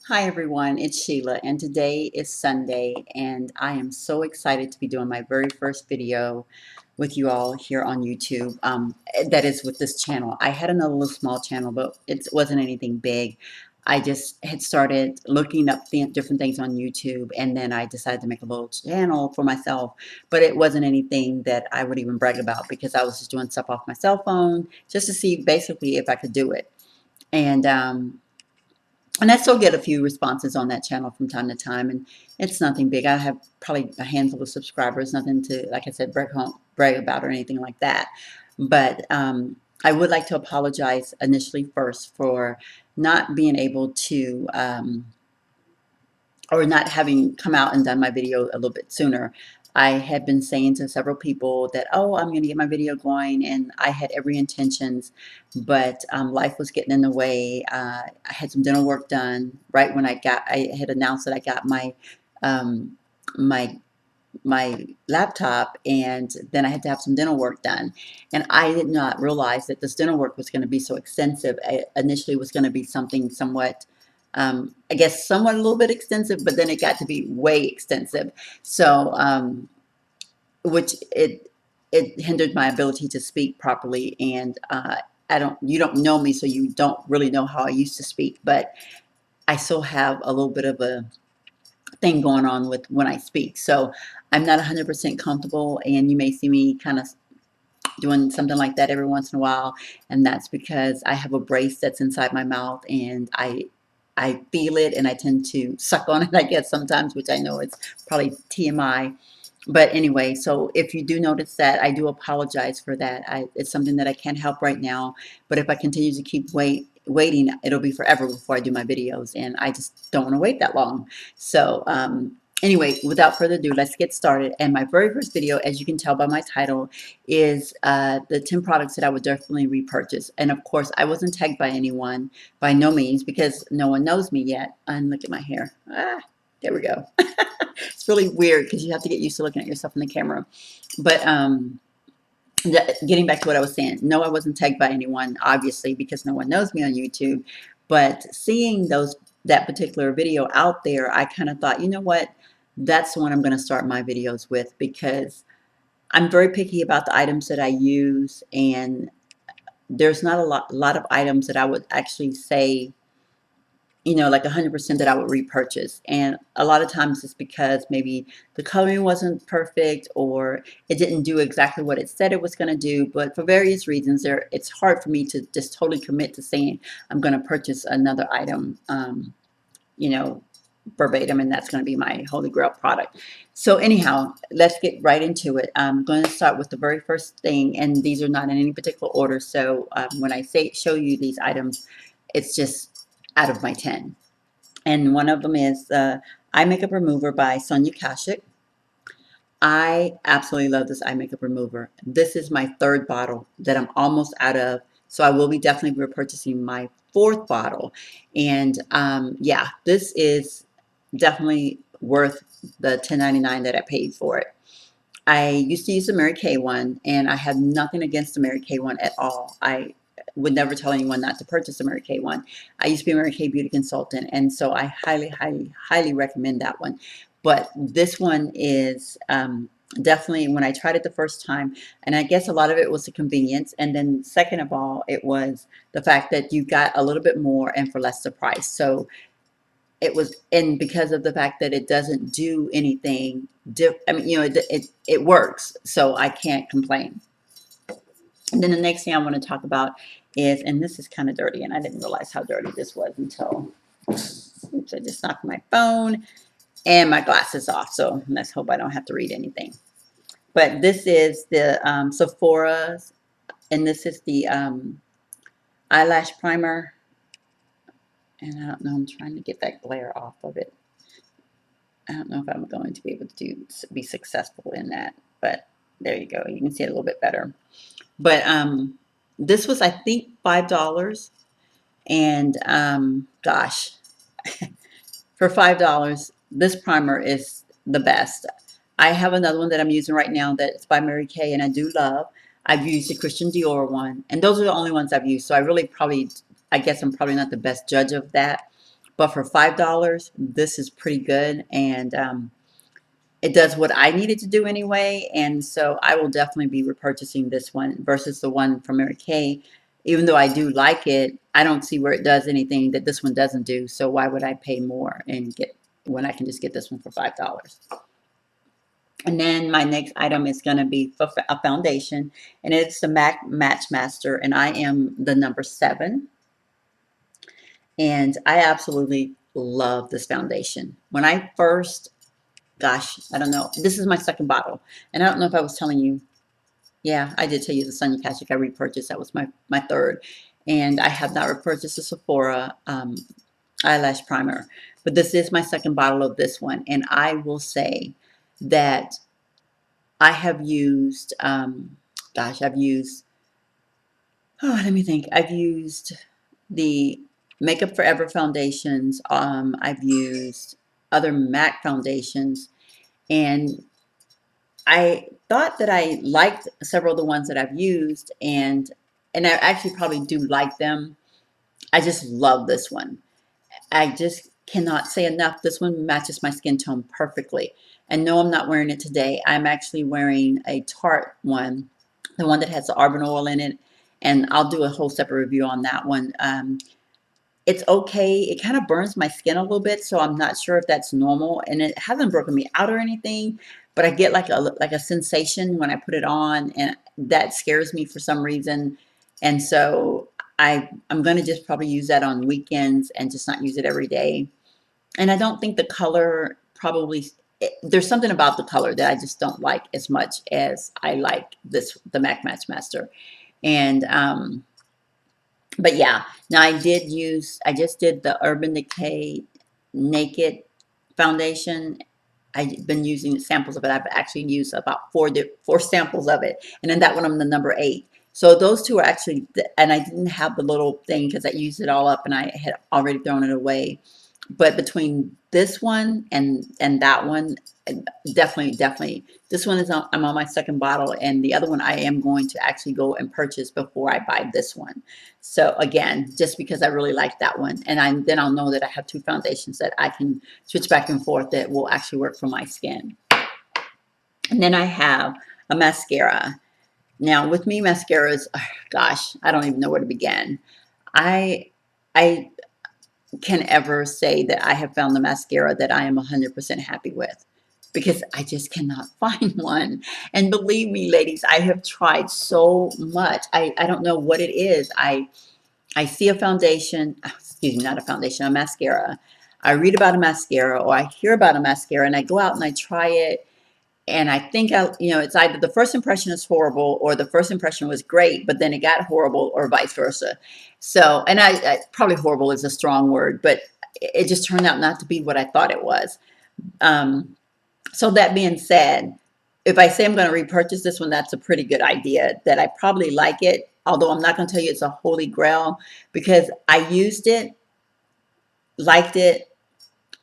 Hi everyone, it's Sheila, and today is Sunday, and I am so excited to be doing my very first video with you all here on YouTube. That is with this channel. I had another little small channel, but it wasn't anything big. I just had started looking up different things on YouTube, and then I decided to make a little channel for myself, but it wasn't anything that I would even brag about because I was just doing stuff off my cell phone just to see basically if I could do it. And I still get a few responses on that channel from time to time, and it's nothing big. I have probably a handful of subscribers, nothing to, like I said, brag about or anything like that. But I would like to apologize initially first for not being able to or not having come out and done my video a little bit sooner. I had been saying to several people that, oh, I'm going to get my video going, and I had every intentions, but life was getting in the way. I had some dental work done right when I had announced that I got um, my my laptop, and then I had to have some dental work done. And I did not realize that this dental work was going to be so extensive. Initially it was going to be something somewhat, I guess somewhat a little bit extensive, but then it got to be way extensive. So, which it hindered my ability to speak properly. And you don't know me, so you don't really know how I used to speak, but I still have a little bit of a thing going on with when I speak. So I'm not 100% comfortable, and you may see me kind of doing something like that every once in a while, and that's because I have a brace that's inside my mouth, and I feel it, and I tend to suck on it, I guess, sometimes, which I know it's probably TMI. But anyway, so if you do notice that, I do apologize for that. It's something that I can't help right now. But if I continue to keep waiting, it'll be forever before I do my videos, and I just don't want to wait that long. So anyway, without further ado, let's get started. And my very first video, as you can tell by my title, is the 10 products that I would definitely repurchase. And of course, I wasn't tagged by anyone, by no means, because no one knows me yet. And look at my hair. There we go. It's really weird because you have to get used to looking at yourself in the camera. But getting back to what I was saying, no, I wasn't tagged by anyone, obviously, because no one knows me on YouTube. But seeing that particular video out there, I kind of thought, you know what? That's the one I'm going to start my videos with, because I'm very picky about the items that I use, and there's not a lot of items that I would actually say, like 100% that I would repurchase. And a lot of times it's because maybe the coloring wasn't perfect, or it didn't do exactly what it said it was going to do. But for various reasons, it's hard for me to just totally commit to saying I'm going to purchase another item, you know, verbatim, and that's going to be my holy grail product. So anyhow, let's get right into it. I'm going to start with the very first thing, and these are not in any particular order. So when I show you these items, it's just out of my 10. And one of them is Eye Makeup Remover by Sonia Kashuk. I absolutely love this eye makeup remover. This is my third bottle that I'm almost out of, so I will be definitely repurchasing my fourth bottle. And yeah, this is definitely worth the $10.99 that I paid for it. I used to use the Mary Kay one, and I have nothing against the Mary Kay one at all. I would never tell anyone not to purchase the Mary Kay one. I used to be a Mary Kay beauty consultant, and so I highly, highly, highly recommend that one. But this one is definitely, when I tried it the first time, and I guess a lot of it was the convenience, and then second of all, it was the fact that you got a little bit more and for less the price. So it was, and because of the fact that it doesn't do anything I mean, it works, so I can't complain. And then the next thing I want to talk about is, and this is kind of dirty, and I didn't realize how dirty this was until, oops, I just knocked my phone and my glasses off, so let's hope I don't have to read anything. But this is the Sephora's, and this is the eyelash primer, and I don't know, I'm trying to get that glare off of it. I don't know if I'm going to be able to be successful in that, but there you go. You can see it a little bit better. But this was, I think, $5, and gosh, for $5, this primer is the best. I have another one that I'm using right now that's by Mary Kay, and I do love. I've used the Christian Dior one, and those are the only ones I've used. So I really probably, I guess I'm probably not the best judge of that. But for $5, this is pretty good. And it does what I needed to do anyway. And so I will definitely be repurchasing this one versus the one from Mary Kay. Even though I do like it, I don't see where it does anything that this one doesn't do. So why would I pay more and get when I can just get this one for $5? And then my next item is going to be for a foundation, and it's the MAC Match Master, and I am the number 7. And I absolutely love this foundation. When I first, gosh, I don't know, this is my second bottle, and I don't know if I was telling you. Yeah, I did tell you the Sonia Kashuk I repurchased. That was my third, and I have not repurchased the Sephora eyelash primer, but this is my second bottle of this one, and I will say that I have used, gosh, I've used, oh, let me think. I've used the Makeup Forever foundations. I've used other MAC foundations, and I thought that I liked several of the ones that I've used, and I actually probably do like them. I just love this one. I just cannot say enough. This one matches my skin tone perfectly. And no, I'm not wearing it today. I'm actually wearing a Tarte one, the one that has the argan oil in it. And I'll do a whole separate review on that one. It's okay. It kind of burns my skin a little bit, so I'm not sure if that's normal. And it hasn't broken me out or anything, but I get like a sensation when I put it on, and that scares me for some reason. And so I'm going to just probably use that on weekends and just not use it every day. And I don't think the color probably there's something about the color that I just don't like as much as I like the MAC Match Master. And but yeah, now I just did the Urban Decay Naked Foundation. I've been using samples of it. I've actually used about four samples of it. And then that one, I'm the number 8. So those two are actually, and I didn't have the little thing because I used it all up and I had already thrown it away. But between this one and that one, definitely, this one is I'm on my second bottle, and the other one I am going to actually go and purchase before I buy this one. So again, just because I really like that one, and then I'll know that I have 2 foundations that I can switch back and forth that will actually work for my skin. And then I have a mascara. Now with me, mascaras, oh, gosh, I don't even know where to begin. I I can ever say that I have found the mascara that I am 100% happy with, because I just cannot find one. And believe me, ladies, I have tried so much. I don't know what it is. I see a foundation, excuse me, not a foundation, a mascara. I read about a mascara or I hear about a mascara and I go out and I try it, and I think it's either the first impression is horrible or the first impression was great, but then it got horrible, or vice versa. So, and I probably horrible is a strong word, but it just turned out not to be what I thought it was. Um, so that being said, if I say I'm going to repurchase this one, that's a pretty good idea, that I probably like it. Although I'm not going to tell you it's a holy grail, because I used it, liked it,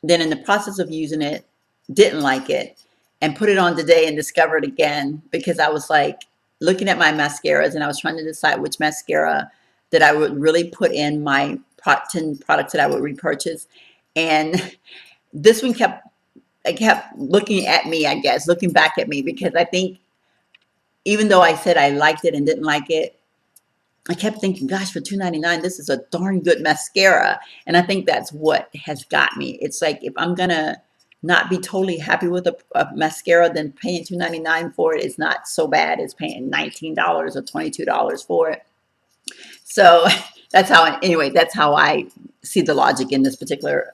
then in the process of using it, didn't like it, and put it on today and discovered again, because I was like looking at my mascaras and I was trying to decide which mascara that I would really put in my 10 products that I would repurchase. And this one kept looking at me, I guess, looking back at me, because I think even though I said I liked it and didn't like it, I kept thinking, gosh, for $2.99, this is a darn good mascara. And I think that's what has got me. It's like, if I'm going to not be totally happy with a mascara, then paying $2.99 for it is not so bad as paying $19 or $22 for it. So anyway, that's how I see the logic in this particular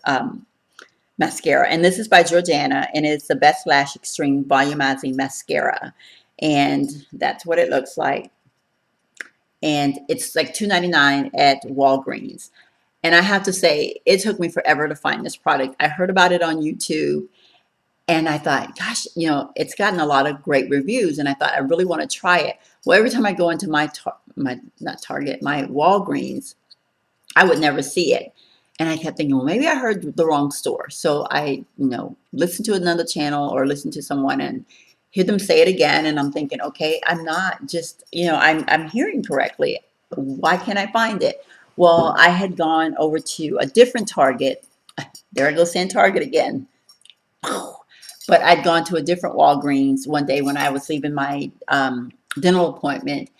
mascara. And this is by Jordana, and it's the Best Lash Extreme Volumizing Mascara. And that's what it looks like. And it's like $2.99 at Walgreens. And I have to say, it took me forever to find this product. I heard about it on YouTube, and I thought, gosh, it's gotten a lot of great reviews, and I thought I really want to try it. Well, every time I go into my not Target, my Walgreens, I would never see it. And I kept thinking, well, maybe I heard the wrong store. So I, listened to another channel or listened to someone and hear them say it again. And I'm thinking, okay, I'm not just, I'm hearing correctly. Why can't I find it? Well, I had gone over to a different Target There I go saying Target again. But I'd gone to a different Walgreens one day when I was leaving my dental appointment,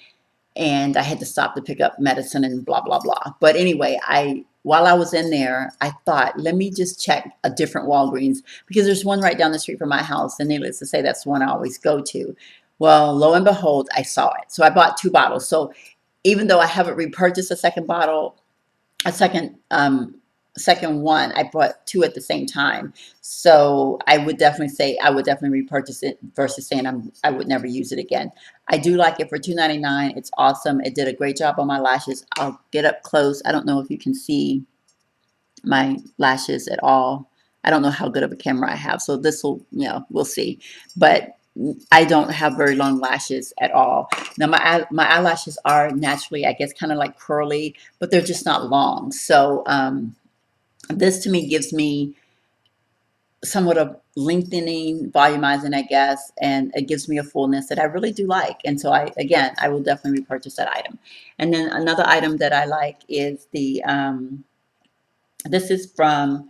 and I had to stop to pick up medicine and blah blah blah. But anyway, I while I was in there, I thought, let me just check a different Walgreens because there's one right down the street from my house, and needless to say, that's the one I always go to. Well, lo and behold, I saw it. So I bought 2 bottles. So even though I haven't repurchased a second bottle, a second one, I bought 2 at the same time. So I would definitely say I would definitely repurchase it versus saying I would never use it again. I do like it for $2.99. It's awesome. It did a great job on my lashes. I'll get up close. I don't know if you can see my lashes at all. I don't know how good of a camera I have, so this will, we'll see. But I don't have very long lashes at all. Now my eyelashes are naturally, I guess, kind of like curly, but they're just not long. So this to me gives me somewhat of lengthening, volumizing, I guess, and it gives me a fullness that I really do like. And so I will definitely repurchase that item. And then another item that I like is this is from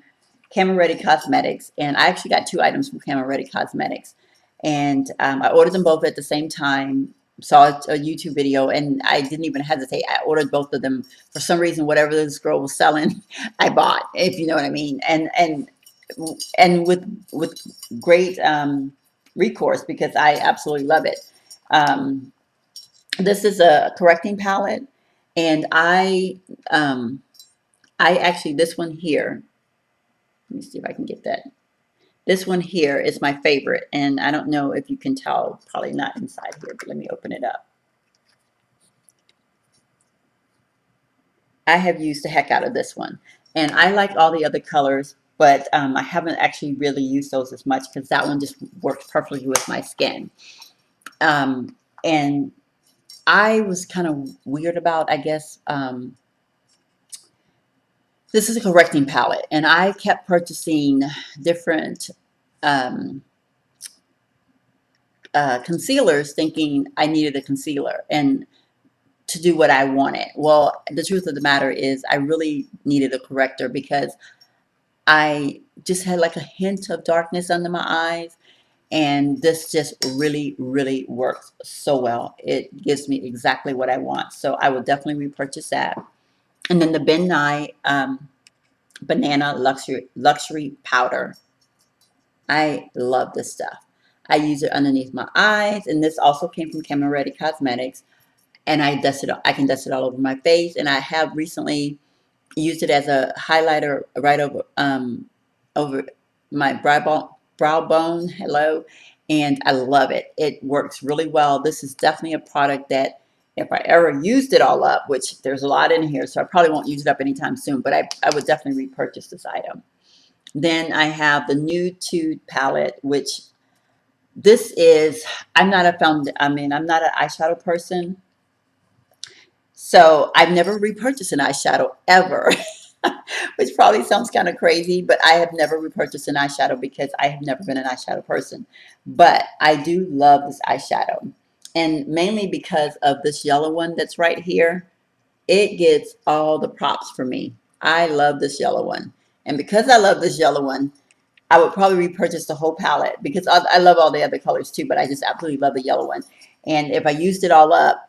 Camera Ready Cosmetics, and I actually got 2 items from Camera Ready Cosmetics, and I ordered them both at the same time. Saw a YouTube video, and I didn't even hesitate. I ordered both of them for some reason. Whatever this girl was selling, I bought. If you know what I mean, and with great recourse because I absolutely love it. Um, this is a correcting palette, and I actually this one here. Let me see if I can get that. This one here is my favorite, and I don't know if you can tell, probably not inside here, but let me open it up. I have used the heck out of this one, and I like all the other colors, but I haven't actually really used those as much because that one just works perfectly with my skin. And I was kind of weird about, I guess, this is a correcting palette, and I kept purchasing different um, concealers thinking I needed a concealer and to do what I wanted. Well, the truth of the matter is I really needed a corrector because I just had like a hint of darkness under my eyes, and this just really, really works so well. It gives me exactly what I want. So I will definitely repurchase that. And then the Ben Nye Banana Luxury Powder. I love this stuff. I use it underneath my eyes, and this also came from Camera Ready Cosmetics. And I can dust it all over my face. And I have recently used it as a highlighter right over my brow bone. Hello, and I love it. It works really well. This is definitely a product that if I ever used it all up, which there's a lot in here, so I probably won't use it up anytime soon, but I would definitely repurchase this item. Then I have the Nude palette, which this is, I'm not I'm not an eyeshadow person. So I've never repurchased an eyeshadow ever, which probably sounds kind of crazy, but I have never repurchased an eyeshadow because I have never been an eyeshadow person. But I do love this eyeshadow, and mainly because of this yellow one that's right here. It gets all the props for me. I love this yellow one. And because I love this yellow one, I would probably repurchase the whole palette because I love all the other colors too, but I just absolutely love the yellow one. And if I used it all up,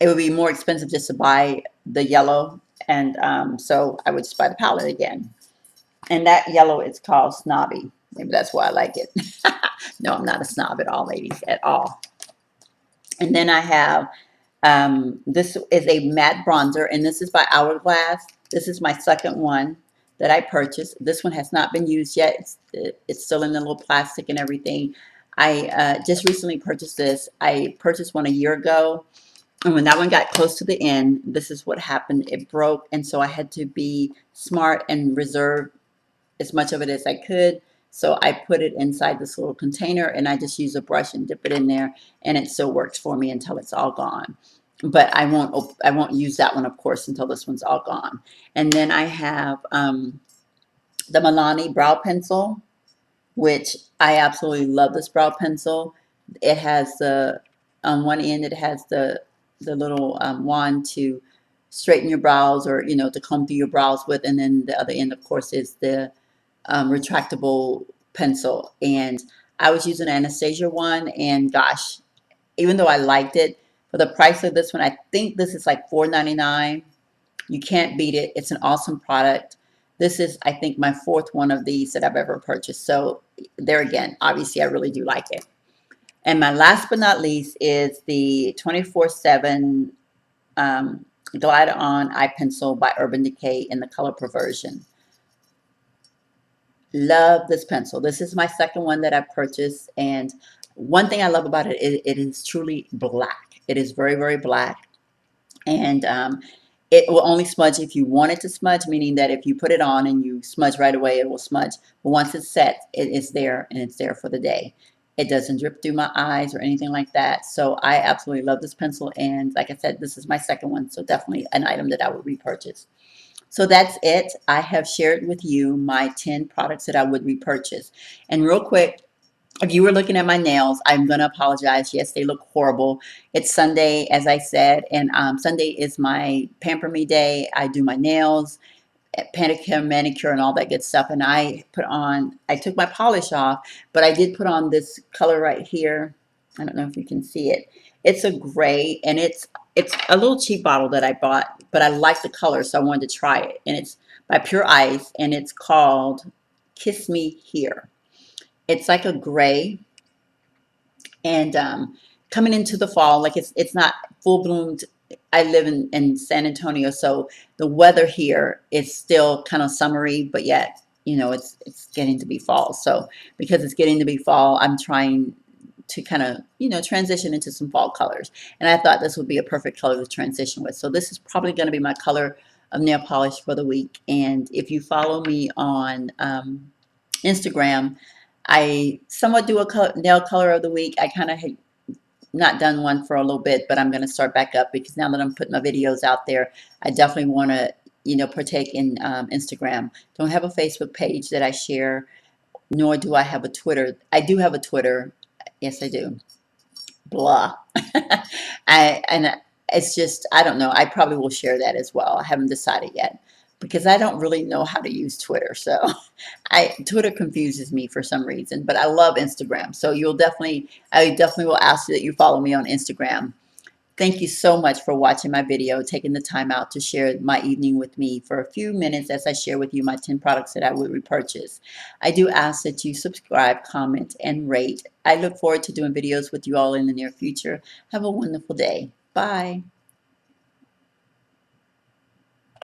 it would be more expensive just to buy the yellow. And so I would just buy the palette again. And that yellow is called Snobby. Maybe that's why I like it. No, I'm not a snob at all, ladies, at all. And then I have, this is a matte bronzer, and this is by Hourglass. This is my second one that I purchased. This one has not been used yet. It's still in the little plastic and everything. I just recently purchased this. I purchased one a year ago. And when that one got close to the end, this is what happened. It broke, and so I had to be smart and reserve as much of it as I could. So I put it inside this little container, and I just use a brush and dip it in there, and it still works for me until it's all gone. But I won't use that one, of course, until this one's all gone. And then I have the Milani brow pencil, which I absolutely love this brow pencil. It has on one end, it has the little wand to straighten your brows or, you know, to comb through your brows with. And then the other end, of course, is the retractable pencil. And I was using an Anastasia one, and gosh, even though I liked it, for the price of this one, I think this is like $4.99. You can't beat it. It's an awesome product. This is, I think, my fourth one of these that I've ever purchased. So there again, obviously, I really do like it. And my last but not least is the 24/7 Glide On Eye Pencil by Urban Decay in the color Perversion. Love this pencil. This is my second one that I've purchased. And one thing I love about it, it is truly black. It is very, very black. And it will only smudge if you want it to smudge, meaning that if you put it on and you smudge right away, it will smudge. But once it's set, it is there and it's there for the day. It doesn't drip through my eyes or anything like that. So I absolutely love this pencil. And like I said, this is my second one. So definitely an item that I would repurchase. So that's it. I have shared with you my 10 products that I would repurchase. And real quick, if you were looking at my nails, I'm going to apologize. Yes, they look horrible. It's Sunday, as I said, and Sunday is my pamper me day. I do my nails, pedicure, manicure, and all that good stuff. And I took my polish off, but I did put on this color right here. I don't know if you can see it. It's a gray, and it's a little cheap bottle that I bought, but I like the color, so I wanted to try it. And it's by Pure Ice, and it's called Kiss Me Here. It's like a gray, and coming into the fall, like it's not full bloomed. I live in San Antonio, so the weather here is still kind of summery, but yet, you know, it's getting to be fall. So because it's getting to be fall, I'm trying to kind of, you know, transition into some fall colors. And I thought this would be a perfect color to transition with. So this is probably going to be my color of nail polish for the week. And if you follow me on Instagram, I somewhat do a nail color of the week. I kind of had not done one for a little bit, but I'm going to start back up because now that I'm putting my videos out there, I definitely want to, you know, partake in Instagram. Don't have a Facebook page that I share, nor do I have a Twitter. I do have a Twitter. Yes, I do. Blah. And it's just, I don't know. I probably will share that as well. I haven't decided yet because I don't really know how to use Twitter. So Twitter confuses me for some reason, but I love Instagram. So I definitely will ask you that you follow me on Instagram. Thank you so much for watching my video, taking the time out to share my evening with me for a few minutes as I share with you my 10 products that I would repurchase. I do ask that you subscribe, comment, and rate. I look forward to doing videos with you all in the near future. Have a wonderful day. Bye.